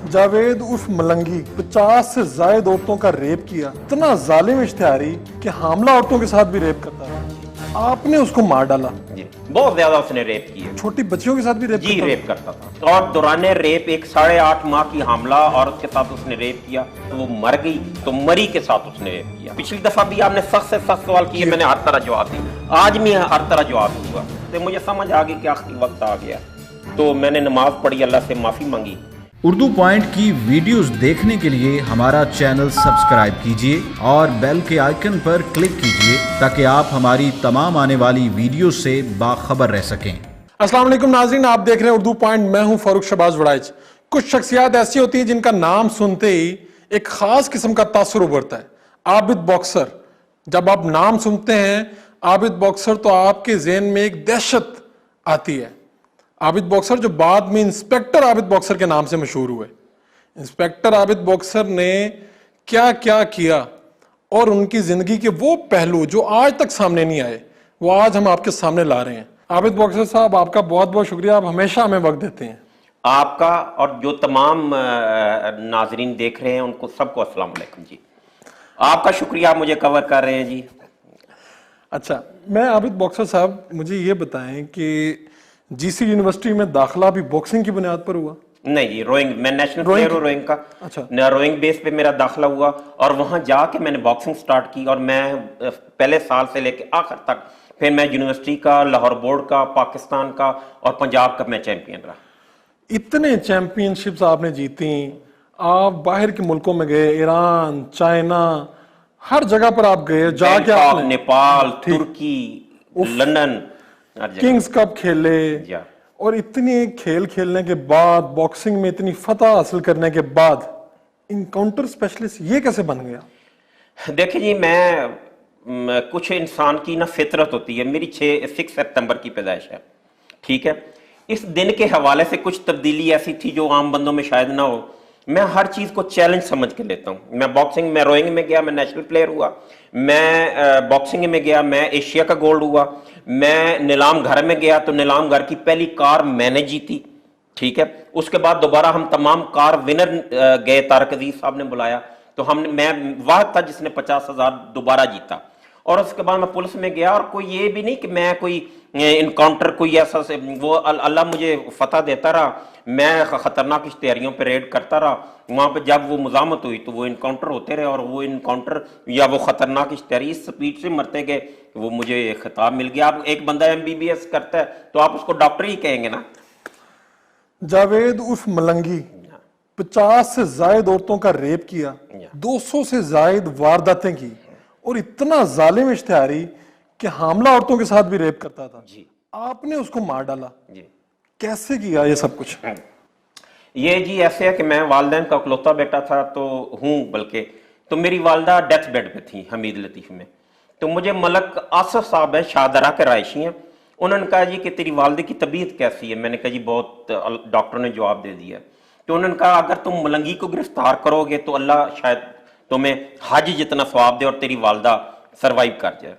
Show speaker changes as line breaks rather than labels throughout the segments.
جاوید عرف ملنگی 50 سے زائد عورتوں کا ریپ کیا، اتنا ظالم اشتہاری کہ حاملہ عورتوں کے ساتھ بھی ریپ کرتا رہا، آپ نے اس کو مار ڈالا۔
جی بہت زیادہ اس نے ریپ کیے،
چھوٹی بچیوں کے ساتھ بھی ریپ
جی ریپ کرتا تھا، اور دوران ریپ ایک 8.5 ماہ کی حاملہ عورت کے ساتھ اس نے ریپ کیا، وہ مر گئی تو مری کے ساتھ اس نے ریپ کیا۔ پچھلی دفعہ بھی آپ نے سخت سے سخت سوال کیے، میں نے ہر طرح جواب دی، آج بھی ہر طرح جواب دوں گا۔ تو مجھے سمجھ آ گئی کہ آخری وقت آ گیا، تو میں نے نماز پڑھی، اللہ سے معافی مانگی۔
اردو پوائنٹ کی ویڈیوز دیکھنے کے لیے ہمارا چینل سبسکرائب کیجیے اور بیل کے آئیکن پر کلک کیجیے تاکہ آپ ہماری تمام آنے والی ویڈیوز سے باخبر رہ سکیں۔
السلام علیکم ناظرین، آپ دیکھ رہے ہیں اردو پوائنٹ، میں ہوں فاروق شہباز وڑائچ۔ کچھ شخصیات ایسی ہوتی ہیں جن کا نام سنتے ہی ایک خاص قسم کا تاثر ابھرتا ہے۔ عابد باکسر، جب آپ نام سنتے ہیں عابد باکسر تو آپ کے ذہن میں ایک دہشت آتی ہے۔ عابد باکسر جو بعد میں انسپیکٹر عابد باکسر کے نام سے مشہور ہوئے۔ انسپیکٹر عابد باکسر نے کیا کیا کیا اور ان کی زندگی کے وہ پہلو جو آج تک سامنے نہیں آئے، وہ آج ہم آپ کے سامنے لا رہے ہیں۔ عابد باکسر صاحب، آپ کا بہت بہت شکریہ، آپ ہمیشہ ہمیں وقت دیتے ہیں۔
آپ کا اور جو تمام ناظرین دیکھ رہے ہیں ان کو سب کو السلام علیکم جی۔ آپ کا شکریہ، آپ مجھے کور کر رہے ہیں جی۔
اچھا، میں عابد باکسر صاحب، مجھے یہ بتائیں کہ جی سی یونیورسٹی میں داخلہ بھی باکسنگ کی بنیاد پر ہوا؟
نہیں جی، روئنگ، میں نیشنل پلیئر ہوں روئنگ کا۔
اچھا،
روئنگ بیس پہ میرا داخلہ ہوا اور وہاں جا کے میں نے باکسنگ سٹارٹ کی، اور میں پہلے سال سے لے کے آخر تک، پھر میں یونیورسٹی کا، لاہور بورڈ کا، پاکستان کا اور پنجاب کا میں چیمپئن رہا۔
اتنے چیمپئن شپس آپ نے جیتی، آپ باہر کے ملکوں میں گئے، ایران، چائنا، ہر جگہ پر آپ گئے، جا کے آپ نے
نیپال، ترکی، لندن،
کنگز کپ کھیلے، اور اتنی کھیل کھیلنے کے بعد، باکسنگ میں اتنی فتح حاصل کرنے کے بعد انکاؤنٹر اسپیشلسٹ یہ کیسے بن گیا؟
دیکھیں جی، میں کچھ انسان کی نا فطرت ہوتی ہے، میری 6 ستمبر کی پیدائش ہے، ٹھیک ہے؟ اس دن کے حوالے سے کچھ تبدیلی ایسی تھی جو عام بندوں میں شاید نہ ہو۔ میں ہر چیز کو چیلنج سمجھ کے لیتا ہوں۔ میں باکسنگ میں، روئنگ میں گیا، میں نیشنل پلیئر ہوا، میں باکسنگ میں گیا، میں ایشیا کا گولڈ ہوا، میں نیلام گھر میں گیا تو نیلام گھر کی پہلی کار میں نے جیتی، ٹھیک ہے؟ اس کے بعد دوبارہ ہم تمام کار ونر گئے، طارق عزیز صاحب نے بلایا تو میں واحد تھا جس نے 50,000 دوبارہ جیتا۔ اور اس کے بعد میں پولیس میں گیا، اور کوئی یہ بھی نہیں کہ میں کوئی انکاؤنٹر کوئی ایسا سے، وہ اللہ مجھے فتح دیتا رہا، میں خطرناک اشتہاریوں پہ ریڈ کرتا رہا۔ وہاں پہ جب وہ مزاحمت ہوئی تو وہ انکاؤنٹر ہوتے رہے، اور وہ انکاؤنٹر یا وہ خطرناک اشتہاری اس سپیڈ سے مرتے گئے کہ وہ مجھے خطاب مل گیا۔ اب ایک بندہ MBBS کرتا ہے تو آپ اس کو ڈاکٹر ہی کہیں گے نا۔
جاوید عرف ملنگی 50 سے زائد عورتوں کا ریپ کیا، 200 سے زائد وارداتیں کی، اور اتنا ظالم اشتہاری کہ حاملہ عورتوں کے ساتھ بھی ریپ کرتا تھا، آپ نے اس کو مار ڈالا۔ کیسے کیا یہ سب کچھ؟
یہ جی ایسے ہے کہ میں والدین کا اکلوتا بیٹا تھا بلکہ تو میری والدہ ڈیتھ بیڈ پہ تھی حمید لطیف میں۔ تو مجھے ملک آصف صاحب ہیں، شاہدرہ کے رہائشی ہیں، انہوں نے کہا جی کہ تیری والدہ کی طبیعت کیسی ہے؟ میں نے کہا جی بہت، ڈاکٹر نے جواب دے دیا۔ تو انہوں نے کہا اگر تم ملنگی کو گرفتار کرو گے تو اللہ شاید تمہیں حج جتنا ثواب دے اور تیری والدہ سروائیو کر جائے۔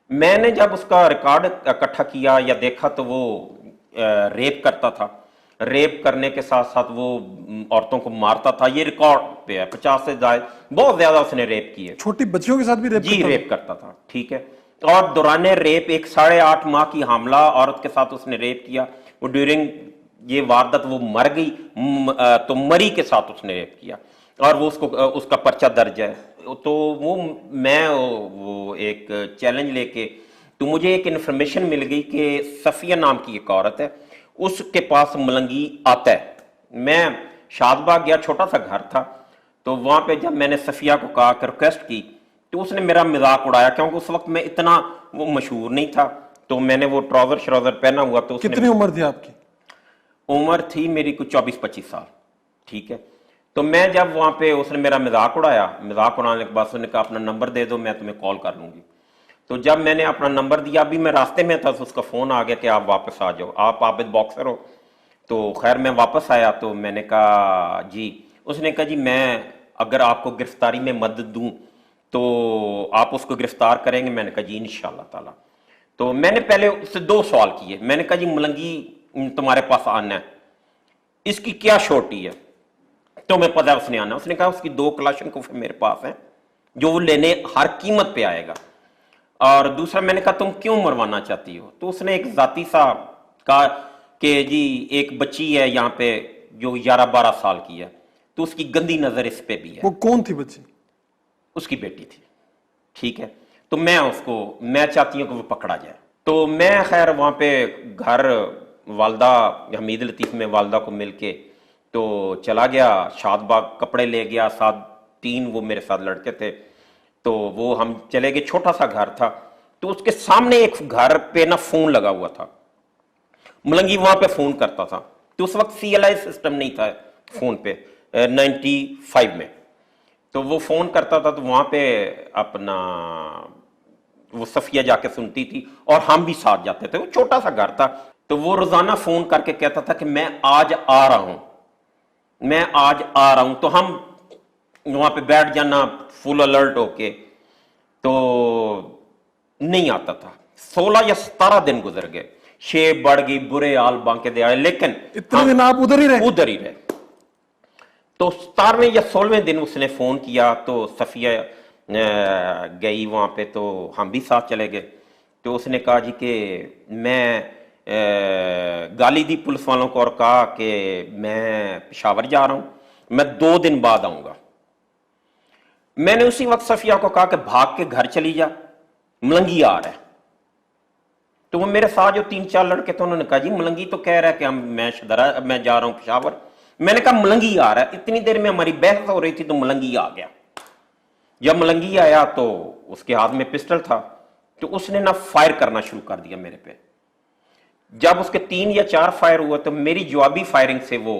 میں نے جب اس کا ریکارڈ اکٹھا کیا یا دیکھا تو وہ ریپ کرتا تھا، ریپ کرنے کے ساتھ ساتھ وہ عورتوں کو مارتا تھا، یہ ریکارڈ پہ ہے، 50 سے زائد، بہت زیادہ اس نے ریپ کیے۔
چھوٹی بچیوں کے ساتھ بھی ریپ
جی ریپ کرتا تھا، ٹھیک ہے؟ اور دوران ریپ ایک 8.5 ماہ کی حاملہ عورت کے ساتھ اس نے ریپ کیا، وہ ڈیورنگ یہ واردت وہ مر گئی تو مری کے ساتھ اس نے ریپ کیا، اور وہ اس کا پرچہ درج ہے۔ تو میں ایک چیلنج لے کے، تو مجھے ایک انفارمیشن مل گئی کہ صفیہ نام کی ایک عورت ہے، اس کے پاس ملنگی آتا ہے۔ میں شاد باغ گیا، چھوٹا سا گھر تھا، تو وہاں پہ جب میں نے صفیہ کو کہا کہ ریکویسٹ کی تو اس نے میرا مذاق اڑایا، کیونکہ اس وقت میں اتنا وہ مشہور نہیں تھا، تو میں نے وہ ٹراؤزر شراؤزر پہنا ہوا۔ تو
کتنی عمر تھی آپ کی؟
عمر تھی میری کچھ 24-25 سال، ٹھیک ہے؟ تو میں جب وہاں پہ، اس نے میرا مذاق اڑایا، مذاق اڑانے کے بعد اس نے کہا اپنا نمبر دے دو، میں تمہیں کال کر لوں گی۔ تو جب میں نے اپنا نمبر دیا، ابھی میں راستے میں تھا تو اس کا فون آ گیا کہ آپ واپس آ جاؤ، آپ عابد باکسر ہو؟ تو خیر میں واپس آیا تو میں نے کہا جی۔ اس نے کہا جی میں اگر آپ کو گرفتاری میں مدد دوں تو آپ اس کو گرفتار کریں گے؟ میں نے کہا جی انشاءاللہ تعالیٰ۔ تو میں نے پہلے اس سے 2 سوال کیے، میں نے کہا جی ملنگی تمہارے پاس آنا ہے، اس کی کیا شورٹی ہے؟ तो मैं पता उसने आना, उसने कहा उसकी 2 कलाशनकोफ मेरे पास हैं जो वो लेने हर कीमत पे आएगा। और दूसरा मैंने कहा तुम क्यों मरवाना चाहती हो? तो उसने एक जाती सा कहा कि जी एक बच्ची है यहाँ पे जो 11-12 साल की है, तो उसकी गंदी नजर इस पे भी है।
वो कौन थी बच्ची?
उसकी बेटी थी, ठीक है। तो मैं चाहती हूँ कि वो पकड़ा जाए। तो मैं खैर वहाँ पे घर वालदा हमीद लतीफ़ में वालदा को मिलके तो चला गया, शादबाग कपड़े ले गया, साथ 3 वो मेरे साथ लड़के थे, तो वो हम चले गए। छोटा सा घर था, तो उसके सामने एक घर पे ना फोन लगा हुआ था, मलंगी वहां पे फोन करता था। तो उस वक्त CLI सिस्टम नहीं था फोन पे 95 में, तो वो फोन करता था, तो वहां पे अपना वो सफिया जाके सुनती थी और हम भी साथ जाते थे। वो छोटा सा घर था, तो वो रोजाना फोन करके कहता था कि मैं आज आ रहा हूं, मैं आज आ रहा हूं। तो हम वहां पे बैठ जाना फुल अलर्ट होके, तो नहीं आता था। 16 या 17 दिन गुजर गए, शेप बढ़ गई, बुरे हाल बांके दे आए, लेकिन
इतने दिन आप उधर ही रहे?
उधर ही रहे। तो 17वें या 16वें दिन उसने फोन किया, तो सफिया गई वहां पे, तो हम भी साथ चले गए। तो उसने कहा जी कि मैं गाली दी पुलिस वालों को और कहा कि मैं पेशावर जा रहा हूं, मैं 2 दिन बाद आऊंगा। मैंने उसी वक्त सफिया को कहा कि भाग के घर चली जा, मलंगी आ रहा है। तो वो मेरे साथ जो 3-4 लड़के थे, उन्होंने कहा जी मलंगी तो कह रहा है कि मैं जा रहा हूं पेशावर। मैंने कहा मलंगी आ रहा है। इतनी देर में हमारी बहस हो रही थी, तो मलंगी आ गया। जब मलंगी आया तो उसके हाथ में पिस्टल था, तो उसने ना फायर करना शुरू कर दिया मेरे पे। जब उसके 3 या 4 फायर हुआ, तो मेरी जवाबी फायरिंग से वो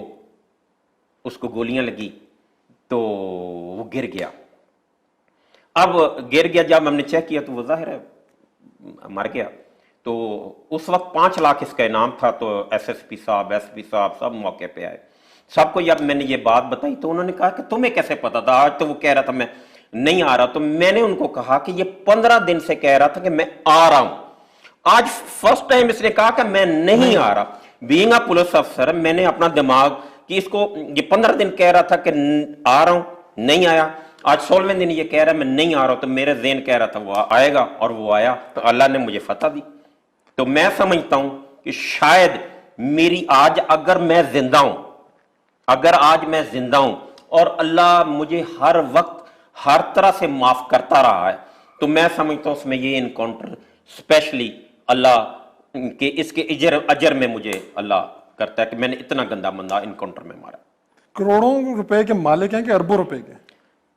उसको गोलियां लगी, तो वो गिर गया। अब गिर गया, जब हमने चेक किया तो वो जाहिर है मर गया। तो उस वक्त 5 लाख इसका इनाम था। तो SSP साहब, SP साहब सब मौके पे आए। सबको जब मैंने ये बात बताई, तो उन्होंने कहा कि तुम्हें कैसे पता था? आज तो वो कह रहा था मैं नहीं आ रहा। तो मैंने उनको कहा कि ये 15 दिन से कह रहा था कि मैं आ रहा हूं, आज फर्स्ट टाइम इसने कहा कि मैं नहीं आ रहा। बीइंग अ पुलिस अफसर, मैंने अपना दिमाग कि इसको ये 15 दिन कह रहा था कि आ रहा हूं, नहीं आया। आज 16वें दिन ये कह रहा है मैं नहीं आ रहा हूं, तो मेरे ज़हन कह रहा था वो आएगा, और वो आया। तो अल्लाह ने मुझे फतह दी। तो मैं समझता हूं कि शायद मेरी आज अगर मैं जिंदा हूं, अगर आज मैं जिंदा हूं और अल्लाह मुझे हर वक्त हर तरह से माफ करता रहा है, तो मैं समझता हूं उसमें ये इनकाउंटर स्पेशली अल्लाह के इसके अजर में मुझे अल्लाह करता है कि मैंने इतना गंदा बंदा इनकाउंटर में मारा।
करोड़ों रुपए के मालिक हैं कि अरबों रुपए के?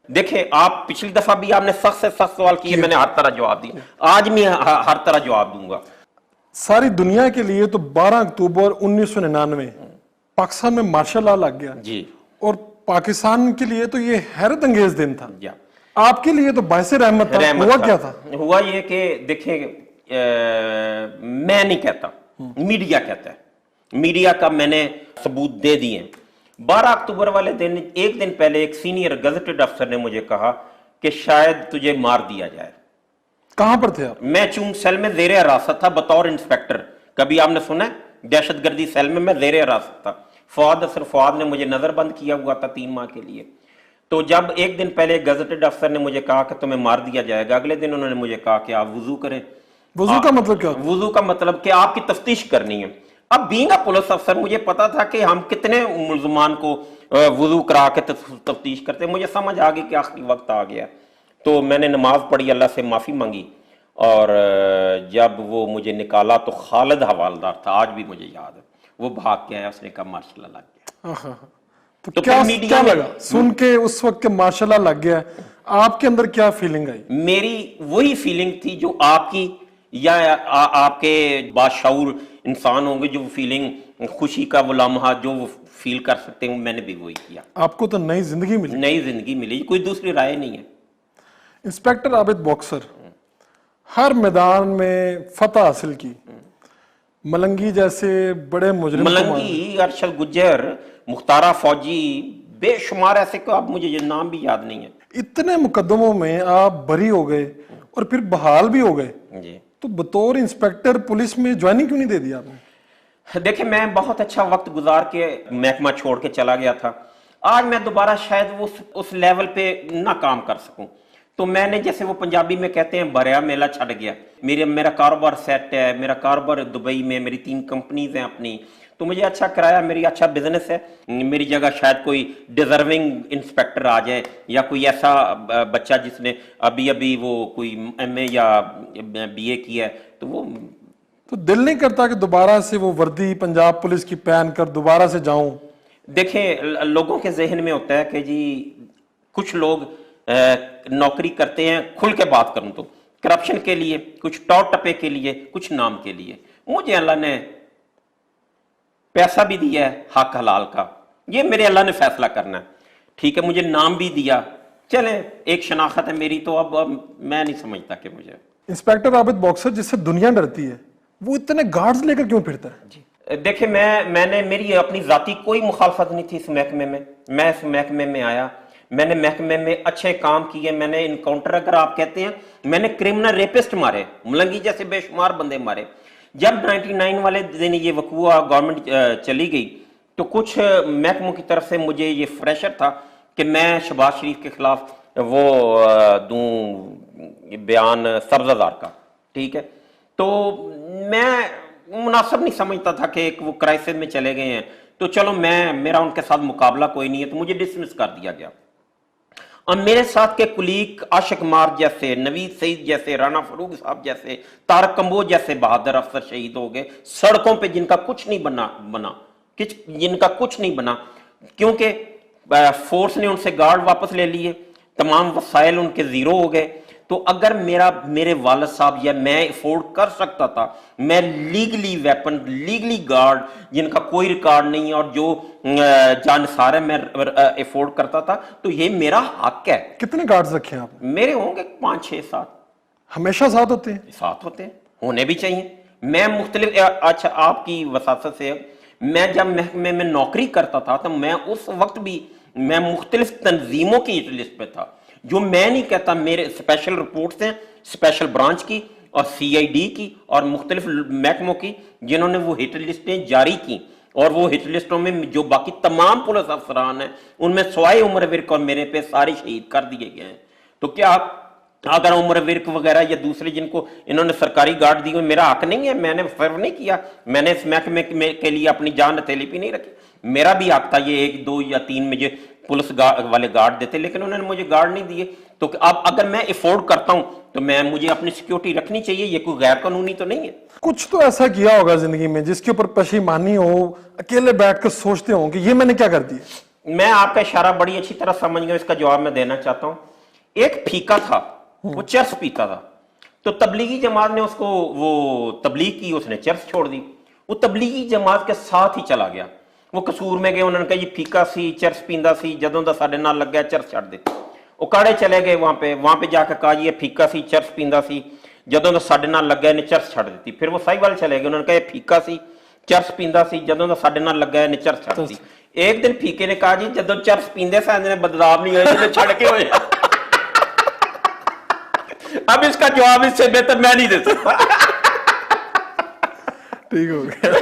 देखिए, आप पिछली दफा भी आपने सख्त से सख्त सवाल किए, मैंने हर तरह जवाब दिया, आज मैं हर तरह जवाब दूंगा।
सारी दुनिया के लिए तो 12 अक्टूबर 1999 पाकिस्तान में मार्शल लॉ लग गया
जी,
और पाकिस्तान के लिए तो ये हैरत अंगेज दिन था।
जी।
आपके लिए तो बायसे रहमत था। हुआ क्या था?
हुआ ये कि देखिए, मैं नहीं कहता, मीडिया कहता है। मीडिया का मैंने सबूत दे दिए। 12 अक्टूबर वाले दिन, एक दिन पहले एक सीनियर गजेटेड अफसर ने मुझे कहा कि शायद तुझे मार दिया जाए।
कहां पर थे आप?
मैं चूंग सेल में जेर हिरासत था बतौर इंस्पेक्टर। कभी आपने सुना है? दहशतगर्दी सेल में मैं जेर हिरासत था। फवाद ने मुझे नजरबंद किया हुआ था 3 माह के लिए। तो जब एक दिन पहले गजेटेड अफसर ने मुझे कहा कि तुम्हें मार दिया जाएगा, अगले दिन उन्होंने मुझे कहा कि आप वुजू करें।
वुजू का मतलब क्या?
वुजू का मतलब कि आपकी तफ्तीश करनी है। अब बीइंग अ पुलिस अफसर मुझे पता था कि हम कितने मुल्जमान को वुजू करा के तफ्तीश करते। मुझे समझ आ गई कि आखिरी वक्त आ गया। तो मैंने नमाज पढ़ी, अल्लाह से माफी मांगी, और जब वो मुझे निकाला तो खालिद हवालदार था, आज भी मुझे याद है। वो भाग के आया, उसने कहा मार्शल लॉ लग गया।
तो क्या लगा सुन के उस वक्त के मार्शल लॉ लग गया? आपके अंदर क्या फीलिंग आई?
मेरी वही फीलिंग थी जो आपकी या आपके बाशऊर इंसान होंगे, जो फीलिंग खुशी का वो लम्हा जो वो फील कर सकते हैं, मैंने भी वही किया।
आपको तो नई जिंदगी मिली?
नई जिंदगी मिली, कोई दूसरी राय नहीं है।
इंस्पेक्टर आबिद बॉक्सर, हर मैदान में फतह हासिल की, मलंगी जैसे बड़े मुजरिम,
मलंगी, अरशद गुज्जर, मुख्तारा फौजी, बेशुमार ऐसे को, अब मुझे ये नाम भी याद नहीं है।
इतने मुकदमों में आप बरी हो गए और फिर बहाल भी हो गए
जी।
तो बतौर इंस्पेक्टर पुलिस में ज्वाइनिंग क्यों नहीं दे दी आपने?
देखिए, मैं बहुत अच्छा वक्त गुजार के महकमा छोड़ के चला गया था। आज मैं दोबारा शायद उस लेवल पे ना काम कर सकूं। तो मैंने, जैसे वो पंजाबी में कहते हैं, भरया मेला छड़ गया। मेरा कारोबार सेट है, मेरा कारोबार दुबई में, मेरी 3 कंपनीज हैं अपनी, तो मुझे अच्छा किराया, मेरी अच्छा बिजनेस है। मेरी जगह शायद कोई डिजर्विंग इंस्पेक्टर आ जाए, या कोई ऐसा बच्चा जिसने अभी वो कोई MA या BA किया है, तो वो
तो दिल नहीं करता कि दोबारा से वो वर्दी पंजाब पुलिस की पहन कर दोबारा से जाऊं?
देखें, लोगों के जहन में होता है कि जी कुछ लोग नौकरी करते हैं, खुल के बात करूं तो करप्शन के लिए, कुछ टौ टपे के लिए, कुछ नाम के लिए। मुझे अल्लाह ने पैसा भी दिया है हक हलाल का, ये मेरे अल्लाह ने फैसला करना है, ठीक है। मुझे नाम भी दिया, चले एक शनाख्त है मेरी, तो अब मैं नहीं समझता कि मुझे।
इंस्पेक्टर आबिद बॉक्सर, जिससे दुनिया डरती है, वो इतने गार्ड्स लेकर क्यों फिरता है?
जी देखिए, मैंने मेरी अपनी जाती कोई मुखालफत नहीं थी इस महकमे में। मैं इस महकमे में आया, मैंने महकमे में अच्छे काम किए। मैंने इनकाउंटर, अगर आप कहते हैं, मैंने क्रिमिनल रेपिस्ट मारे, मुलंगी जैसे बेशुमार बंदे मारे। जब 99 वाले दिन ये वकूआ गवर्नमेंट चली गई, तो कुछ महकमों की तरफ से मुझे ये प्रेशर था कि मैं शहबाज शरीफ के खिलाफ वो दूं बयान सब्ज़ादार का, ठीक है। तो मैं मुनासिब नहीं समझता था कि वो क्राइसिस में चले गए हैं, तो चलो मेरा उनके साथ मुकाबला कोई नहीं है, तो मुझे डिसमिस कर दिया गया। और मेरे साथ के कुलीग आशिक मार जैसे, नवीद सईद जैसे, राना फरूक साहब जैसे, तारक कंबोज जैसे बहादुर अफसर शहीद हो गए सड़कों पे, जिनका कुछ नहीं जिनका कुछ नहीं बना, क्योंकि फोर्स ने उनसे गार्ड वापस ले लिए, तमाम वसाइल उनके जीरो हो गए। तो अगर मेरे वालिद साहब या मैं अफोर्ड कर सकता था, मैं लीगली वेपन, लीगली गार्ड जिनका कोई रिकॉर्ड नहीं है और जो जानसार है, मैं अफोर्ड करता था, तो ये मेरा हक है।
कितने गार्ड्स रखे हैं आपने?
मेरे होंगे 5, 6, 7।
हमेशा साथ होते हैं?
साथ होते हैं, होने भी चाहिए। मैं मुख्तलिफ, अच्छा आपकी वसासत से, मैं जब महकमे में नौकरी करता था, तो मैं उस वक्त भी मैं मुख्तलिफ तंजीमों की लिस्ट पे था। जो मैं नहीं कहता, मेरे स्पेशल रिपोर्ट्स हैं स्पेशल ब्रांच की और CID की और मुख्तलिफ महकमों की, जिन्होंने वो हिट लिस्टें जारी की, और वो हिट लिस्टों में जो बाकी तमाम पुलिस अफसरान हैं, उनमें सवाए उमर विर्क और मेरे पे सारे शहीद कर दिए गए हैं। तो क्या अगर उमर विर्क वगैरह या दूसरे जिनको इन्होंने सरकारी गार्ड दी, मेरा हक नहीं है? मैंने फर्व नहीं किया, मैंने इस महकमे के लिए अपनी जान हथेली पे नहीं रखी। मेरा भी हक था, ये 1, 2 या 3 मुझे पुलिस वाले गार्ड देते, लेकिन उन्होंने मुझे गार्ड नहीं दिए। तो अब अगर मैं अफोर्ड करता हूं, तो मुझे अपनी सिक्योरिटी रखनी चाहिए, ये कोई गैर कानूनी तो नहीं है।
कुछ तो ऐसा किया होगा जिंदगी में जिसके ऊपर पशेमानी हो, अकेले बैठकर सोचते हो कि ये मैंने क्या कर दिया?
मैं आपका इशारा बड़ी अच्छी तरह समझ गया, इसका जवाब मैं देना चाहता हूं। एक फीका था, वो चर्च पीता था, तो तबलीगी जमात ने उसको वो तबलीग की, उसने चर्च छोड़ दी, वो तबलीगी जमात के साथ ही चला गया। वो कसूर में गए, उन्होंने कहा जी फीका सी, चर्च पींदा सी, जदों दा साडे नाल लग गया चर्च छड़ दे। वो काड़े चले गए वहां पे जाकर कहा जी ये फीका सी, चर्च पींदा सी, जदों दा साडे नाल लग गया ने चर्च छड़ दी। फिर वो साहिवाल चले गए, उन्होंने कहा ये फीका सी, चर्च पींदा सी, जदों दा साडे नाल लग गया ने चर्च छड़ दी। एक दिन फीके ने कहा जी जदों चर्च पींदे सी बदनाम नहीं होए, छड़ के होए। अब इसका जवाब इससे बेहतर मैं नहीं दे सकता।
ठीक हो गया,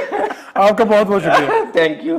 आपका बहुत बहुत शुक्रिया।
Thank you.